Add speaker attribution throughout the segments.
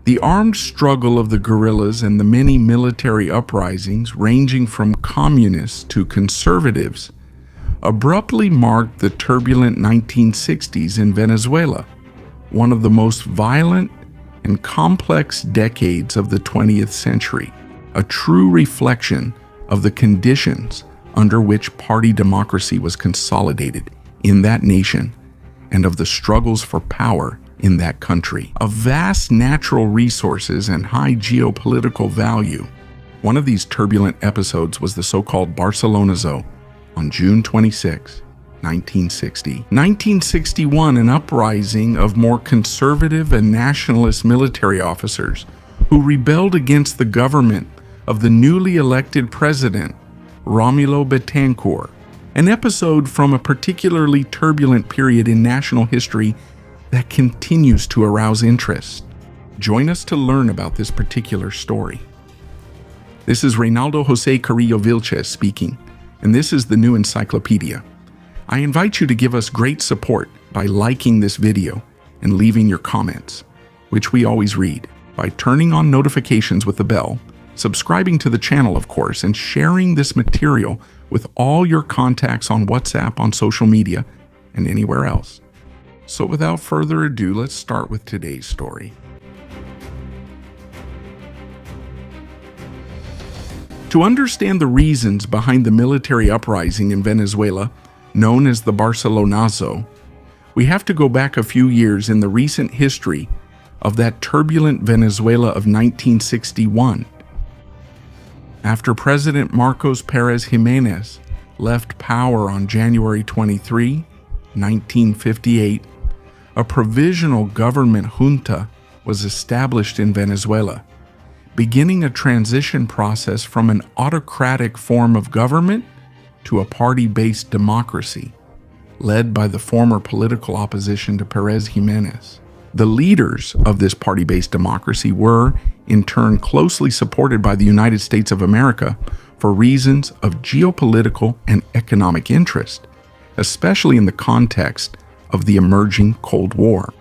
Speaker 1: The armed struggle of the guerrillas and the many military uprisings, ranging from communists to conservatives, abruptly marked the turbulent 1960s in Venezuela, one of the most violent and complex decades of the 20th century, a true reflection of the conditions under which party democracy was consolidated in that nation and of the struggles for power in that country. Of vast natural resources and high geopolitical value, one of these turbulent episodes was the so-called Barcelonazo on June 26, 1960. 1961, an uprising of more conservative and nationalist military officers who rebelled against the government of the newly elected president, Betancourt, an episode from a particularly turbulent period in national history that continues to arouse interest. Join us to learn about this particular story. This is Reynaldo Jose Carrillo Vilches speaking, and this is the New Encyclopedia. I invite you to give us great support by liking this video and leaving your comments, which we always read, by turning on notifications with the bell, subscribing to the channel, of course, and sharing this material with all your contacts on WhatsApp, on social media, and anywhere else. So without further ado, let's start with today's story. To understand the reasons behind the military uprising in Venezuela, known as the Barcelonazo, we have to go back a few years in the recent history of that turbulent Venezuela of 1961. After President Marcos Pérez Jiménez left power on January 23, 1958, a provisional government junta was established in Venezuela, beginning a transition process from an autocratic form of government to a party-based democracy, led by the former political opposition to Pérez Jiménez. The leaders of this party-based democracy were, in turn, closely supported by the United States of America for reasons of geopolitical and economic interest, especially in the context of the emerging Cold War.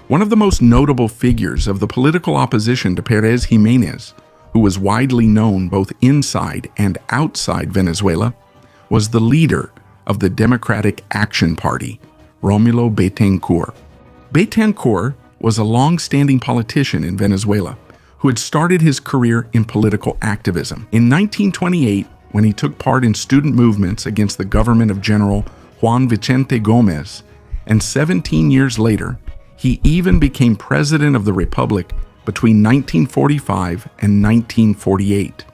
Speaker 1: One of the most notable figures of the political opposition to Pérez Jiménez, who was widely known both inside and outside Venezuela, was the leader of the Democratic Action Party, Rómulo Betancourt. Betancourt was a long-standing politician in Venezuela who had started his career in political activism. In 1928, when he took part in student movements against the government of General Juan Vicente Gómez, and 17 years later, he even became president of the Republic between 1945 and 1948.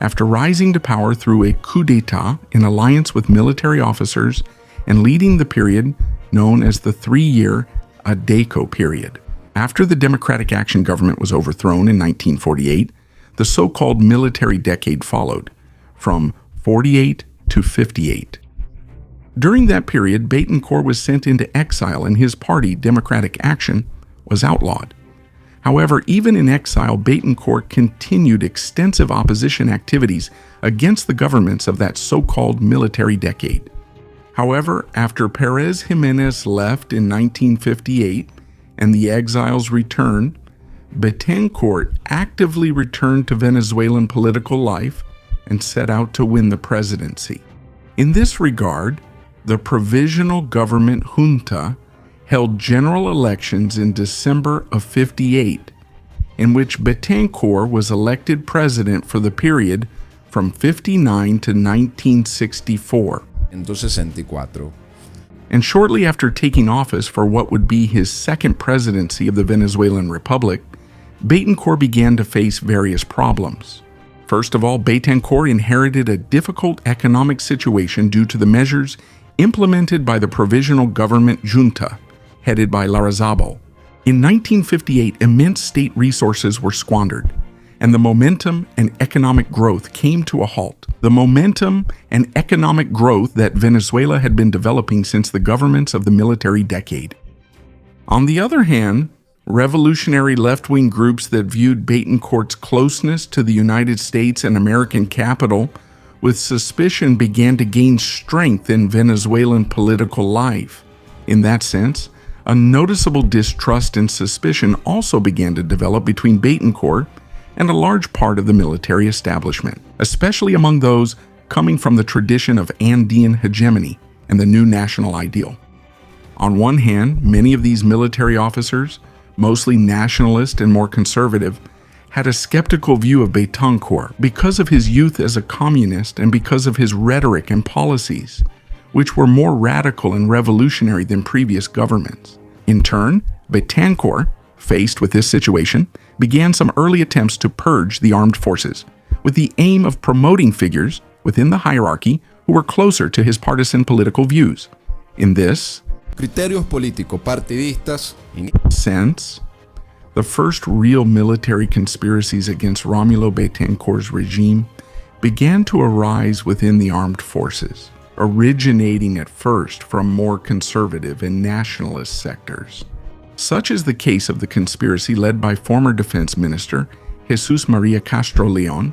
Speaker 1: After rising to power through a coup d'etat in alliance with military officers and leading the period known as the three-year ADECO period. After the Democratic Action Government was overthrown in 1948, the so-called military decade followed, from 48 to 58. During that period, Betancourt was sent into exile and his party, Democratic Action, was outlawed. However, even in exile, Betancourt continued extensive opposition activities against the governments of that so-called military decade. However, after Pérez Jiménez left in 1958 and the exiles returned, Betancourt actively returned to Venezuelan political life and set out to win the presidency. In this regard, the Provisional Government Junta held general elections in December of '58, in which Betancourt was elected president for the period from '59 to 1964. And shortly after taking office for what would be his second presidency of the Venezuelan Republic, Betancourt began to face various problems. First of all, Betancourt inherited a difficult economic situation due to the measures implemented by the Provisional Government Junta, headed by Larrazábal. In 1958, immense state resources were squandered, and the momentum and economic growth came to a halt. The momentum and economic growth that Venezuela had been developing since the governments of the military decade. On the other hand, revolutionary left-wing groups that viewed Betancourt's closeness to the United States and American capital with suspicion began to gain strength in Venezuelan political life. In that sense, A noticeable distrust and suspicion also began to develop between Betancourt and a large part of the military establishment, especially among those coming from the tradition of Andean hegemony and the new national ideal. On one hand, many of these military officers, mostly nationalist and more conservative, had a skeptical view of Betancourt because of his youth as a communist and because of his rhetoric and policies, which were more radical and revolutionary than previous governments. In turn, Betancourt, faced with this situation, began some early attempts to purge the armed forces, with the aim of promoting figures within the hierarchy who were closer to his partisan political views. In this
Speaker 2: criterios político-partidistas
Speaker 1: sense, the first real military conspiracies against Rómulo Betancourt's regime began to arise within the armed forces, originating at first from more conservative and nationalist sectors. Such is the case of the conspiracy led by former Defense Minister Jesús María Castro León,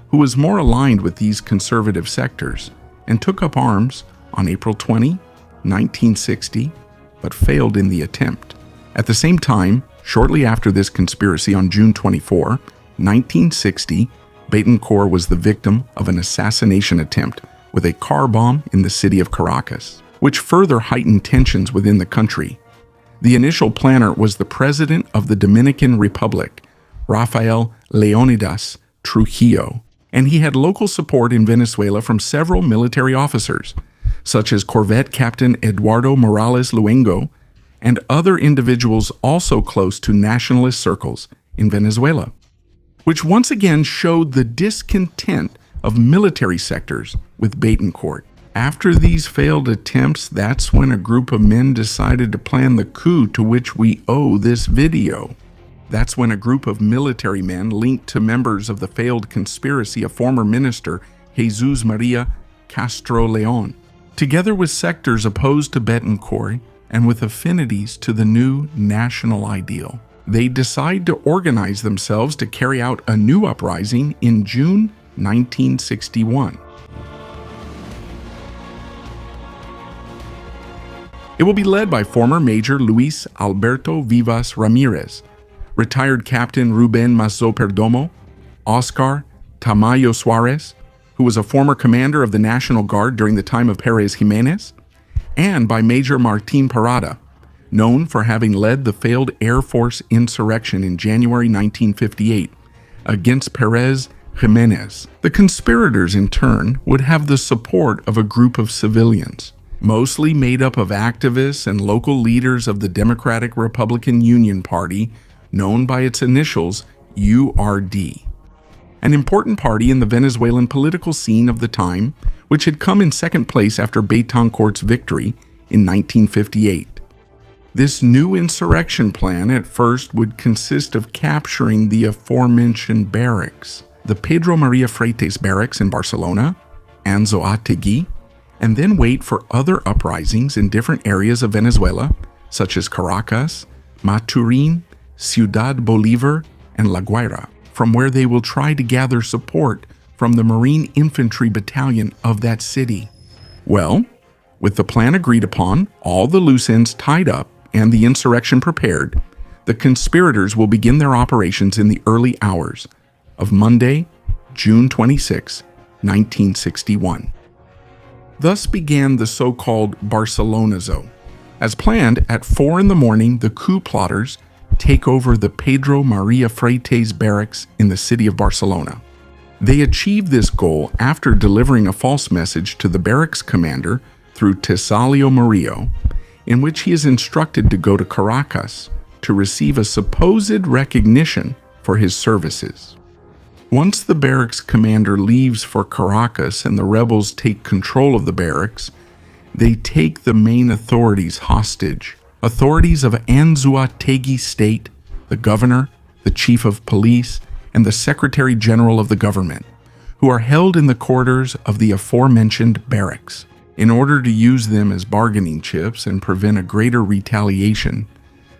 Speaker 1: who was more aligned with these conservative sectors and took up arms on April 20, 1960, but failed in the attempt. At the same time, shortly after this conspiracy on June 24, 1960, Betancourt was the victim of an assassination attempt with a car bomb in the city of Caracas, which further heightened tensions within the country. The initial planner was the president of the Dominican Republic, Rafael Leónidas Trujillo, and he had local support in Venezuela from several military officers, such as Corvette Captain Eduardo Morales Luengo, and other individuals also close to nationalist circles in Venezuela, which once again showed the discontent of military sectors with Betancourt. After these failed attempts, that's when a group of men decided to plan the coup to which we owe this video. That's when a group of military men linked to members of the failed conspiracy of former minister Jesús María Castro León, together with sectors opposed to Betancourt and with affinities to the new national ideal, they decide to organize themselves to carry out a new uprising in June 1961. It will be led by former Major Luis Alberto Vivas Ramirez, retired Captain Ruben Mazo Perdomo, Oscar Tamayo Suarez, who was a former commander of the National Guard during the time of Pérez Jiménez, and by Major Martín Parada, known for having led the failed Air Force insurrection in January 1958 against Pérez Jiménez. The conspirators, in turn, would have the support of a group of civilians, mostly made up of activists and local leaders of the Democratic Republican Union Party, known by its initials URD, an important party in the Venezuelan political scene of the time, which had come in second place after Betancourt's victory in 1958. This new insurrection plan at first would consist of capturing the aforementioned barracks, the Pedro María Freites barracks in Barcelona, Anzoátegui, and then wait for other uprisings in different areas of Venezuela, such as Caracas, Maturín, Ciudad Bolívar, and La Guaira, from where they will try to gather support from the Marine Infantry Battalion of that city. Well, with the plan agreed upon, all the loose ends tied up, and the insurrection prepared, the conspirators will begin their operations in the early hours of Monday, June 26, 1961. Thus began the so-called Barcelonazo. As planned, at 4 in the morning, the coup plotters take over the Pedro María Freites barracks in the city of Barcelona. They achieve this goal after delivering a false message to the barracks commander through Tesalio Murillo, in which he is instructed to go to Caracas to receive a supposed recognition for his services. Once the barracks commander leaves for Caracas and the rebels take control of the barracks, they take the main authorities hostage. Authorities of Anzoátegui State, the governor, the chief of police, and the secretary general of the government, who are held in the quarters of the aforementioned barracks, in order to use them as bargaining chips and prevent a greater retaliation,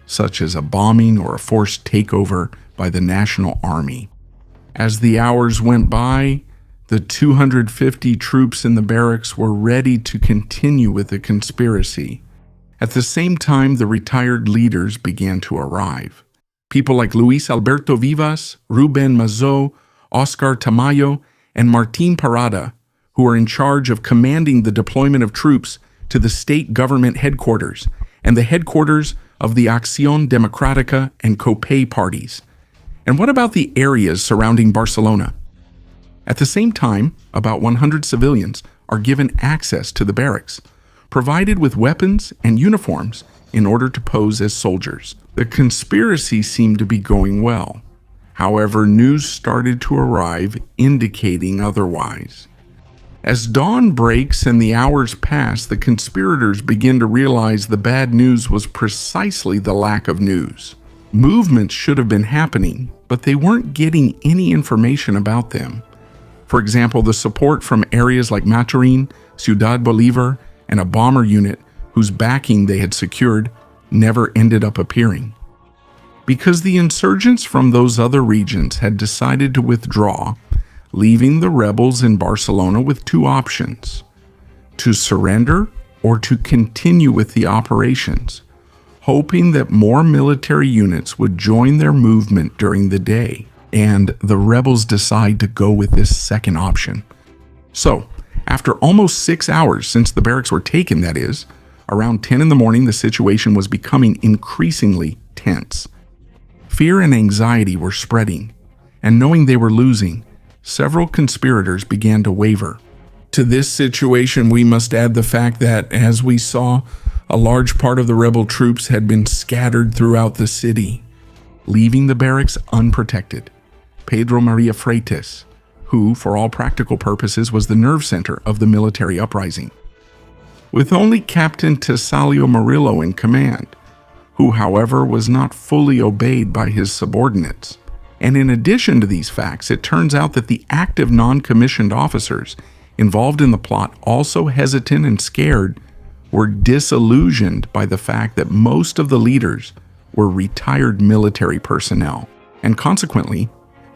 Speaker 1: such as a bombing or a forced takeover by the National Army. As the hours went by, the 250 troops in the barracks were ready to continue with the conspiracy. At the same time, the retired leaders began to arrive. People like Luis Alberto Vivas, Ruben Mazzo, Oscar Tamayo, and Martín Parada, who are in charge of commanding the deployment of troops to the state government headquarters and the headquarters of the Acción Democrática and COPE parties. And what about the areas surrounding Barcelona? At the same time, about 100 civilians are given access to the barracks, provided with weapons and uniforms in order to pose as soldiers. The conspiracy seemed to be going well. However, news started to arrive indicating otherwise. As dawn breaks and the hours pass, the conspirators begin to realize the bad news was precisely the lack of news. Movements should have been happening, but they weren't getting any information about them. For example, the support from areas like Maturin, Ciudad Bolívar, and a bomber unit whose backing they had secured never ended up appearing. Because the insurgents from those other regions had decided to withdraw, leaving the rebels in Barcelona with two options: to surrender or to continue with the operations, hoping that more military units would join their movement during the day. And the rebels decide to go with this second option. So, after almost 6 hours since the barracks were taken, that is, around 10 in the morning, the situation was becoming increasingly tense. Fear and anxiety were spreading, and knowing they were losing, several conspirators began to waver. To this situation, we must add the fact that, as we saw, a large part of the rebel troops had been scattered throughout the city, leaving the barracks unprotected. Pedro Maria Freites, who, for all practical purposes, was the nerve center of the military uprising, with only Captain Tesalio Murillo in command, who, however, was not fully obeyed by his subordinates. And in addition to these facts, it turns out that the active non-commissioned officers involved in the plot, also hesitant and scared, were disillusioned by the fact that most of the leaders were retired military personnel, and consequently,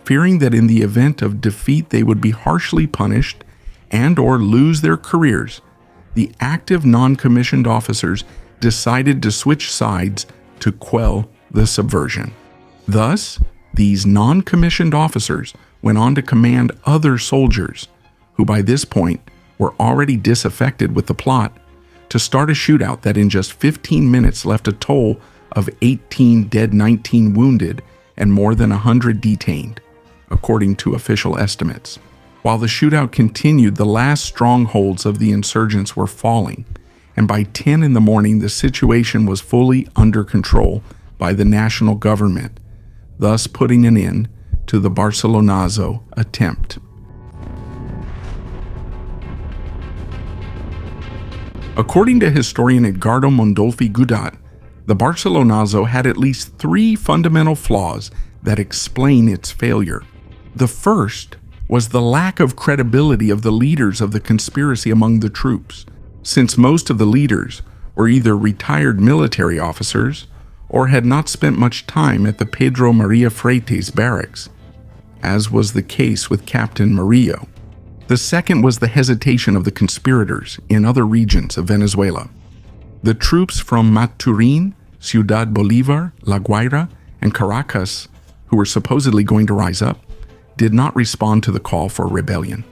Speaker 1: fearing that in the event of defeat they would be harshly punished and or lose their careers, the active non-commissioned officers decided to switch sides to quell the subversion. Thus, these non-commissioned officers went on to command other soldiers, who by this point were already disaffected with the plot, to start a shootout that in just 15 minutes left a toll of 18 dead, 19 wounded, and more than 100 detained, according to official estimates. While the shootout continued, the last strongholds of the insurgents were falling, and by 10 in the morning the situation was fully under control by the national government, thus putting an end to the Barcelonazo attempt. According to historian Edgardo Mondolfi Gudat, the Barcelonazo had at least 3 fundamental flaws that explain its failure. The first was the lack of credibility of the leaders of the conspiracy among the troops, since most of the leaders were either retired military officers or had not spent much time at the Pedro Maria Freites barracks, as was the case with Captain Murillo. The second was the hesitation of the conspirators in other regions of Venezuela. The troops from Maturin, Ciudad Bolívar, La Guaira, and Caracas, who were supposedly going to rise up, did not respond to the call for rebellion.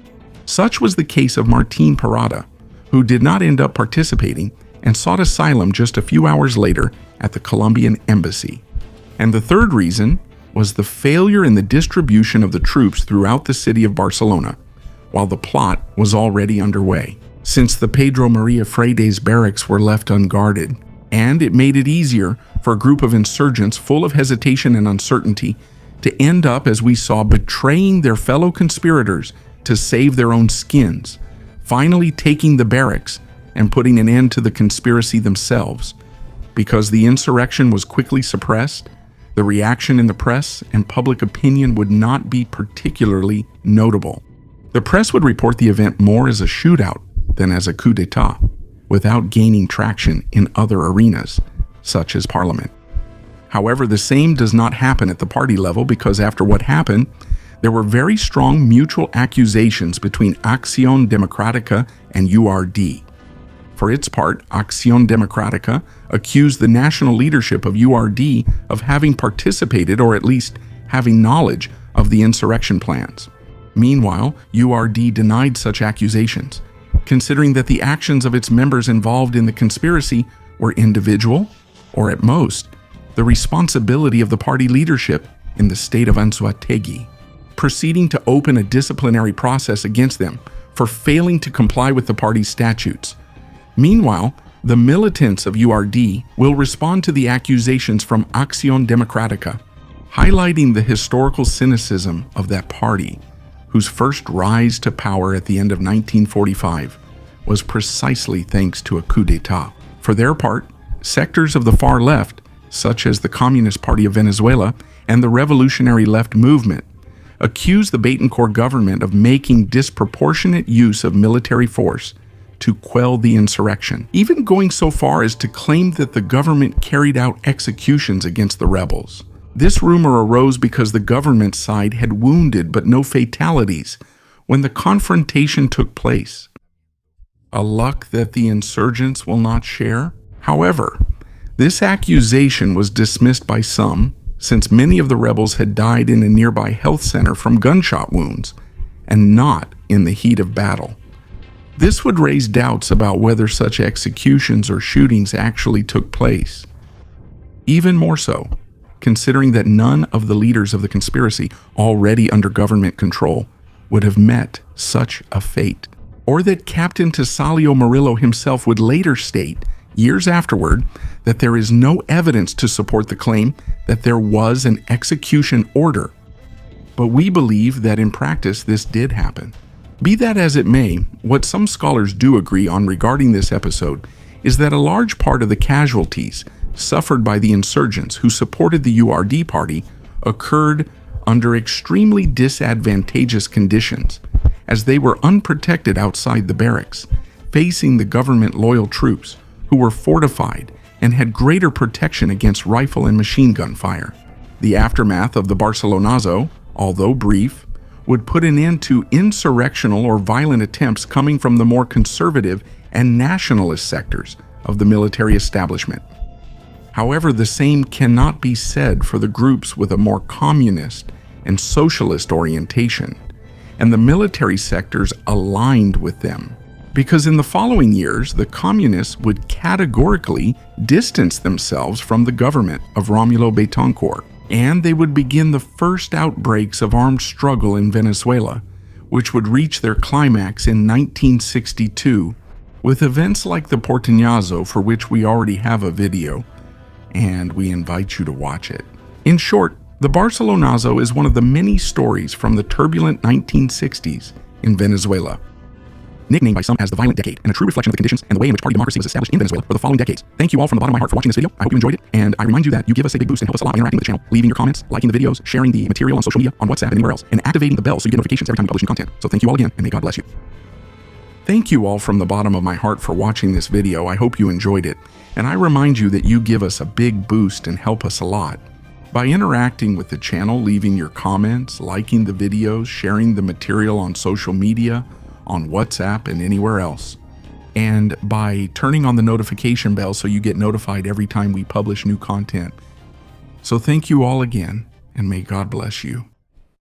Speaker 1: Such was the case of Martín Parada, who did not end up participating and sought asylum just a few hours later at the Colombian embassy. And the third reason was the failure in the distribution of the troops throughout the city of Barcelona, while the plot was already underway, since the Pedro Maria Freites barracks were left unguarded, and it made it easier for a group of insurgents full of hesitation and uncertainty to end up, as we saw, betraying their fellow conspirators to save their own skins, finally taking the barracks and putting an end to the conspiracy themselves. Because the insurrection was quickly suppressed, the reaction in the press and public opinion would not be particularly notable. The press would report the event more as a shootout than as a coup d'etat, without gaining traction in other arenas, such as Parliament. However, the same does not happen at the party level, because after what happened, there were very strong mutual accusations between Acción Democrática and URD. For its part, Acción Democrática accused the national leadership of URD of having participated or at least having knowledge of the insurrection plans. Meanwhile, URD denied such accusations, considering that the actions of its members involved in the conspiracy were individual, or at most, the responsibility of the party leadership in the state of Anzoátegui, proceeding to open a disciplinary process against them for failing to comply with the party's statutes. Meanwhile, the militants of URD will respond to the accusations from Acción Democrática, highlighting the historical cynicism of that party, whose first rise to power at the end of 1945 was precisely thanks to a coup d'etat. For their part, sectors of the far left, such as the Communist Party of Venezuela and the Revolutionary Left Movement, accused the Betancourt government of making disproportionate use of military force to quell the insurrection, even going so far as to claim that the government carried out executions against the rebels. This rumor arose because the government side had wounded but no fatalities when the confrontation took place. A luck that the insurgents will not share? However, this accusation was dismissed by some, since many of the rebels had died in a nearby health center from gunshot wounds, and not in the heat of battle. This would raise doubts about whether such executions or shootings actually took place. Even more so, considering that none of the leaders of the conspiracy, already under government control, would have met such a fate. Or that Captain Tesalio Murillo himself would later state, years afterward, that there is no evidence to support the claim that there was an execution order. But we believe that in practice this did happen. Be that as it may, what some scholars do agree on regarding this episode is that a large part of the casualties suffered by the insurgents who supported the URD party occurred under extremely disadvantageous conditions, as they were unprotected outside the barracks, facing the government-loyal troops who were fortified and had greater protection against rifle and machine gun fire. The aftermath of the Barcelonazo, although brief, would put an end to insurrectional or violent attempts coming from the more conservative and nationalist sectors of the military establishment. However, the same cannot be said for the groups with a more communist and socialist orientation, and the military sectors aligned with them. Because in the following years, the communists would categorically distance themselves from the government of Rómulo Betancourt, and they would begin the first outbreaks of armed struggle in Venezuela, which would reach their climax in 1962, with events like the Porteñazo, for which we already have a video, and we invite you to watch it. In short, the Barcelonazo is one of the many stories from the turbulent 1960s in Venezuela, nicknamed by some as the violent decade, and a true reflection of the conditions and the way in which party democracy was established in Venezuela for the following decades. Thank you all from the bottom of my heart for watching this video. I hope you enjoyed it, and I remind you that you give us a big boost and help us a lot by interacting with the channel, leaving your comments, liking the videos, sharing the material on social media, on WhatsApp and anywhere else, and activating the bell so you get notifications every time we publish new content. So thank you all again, and may God bless you. Thank you all from the bottom of my heart for watching this video. I hope you enjoyed it, and I remind you that you give us a big boost and help us a lot by interacting with the channel, leaving your comments, liking the videos, sharing the material on social media, on WhatsApp and anywhere else, and by turning on the notification bell so you get notified every time we publish new content. So thank you all again, and may God bless you.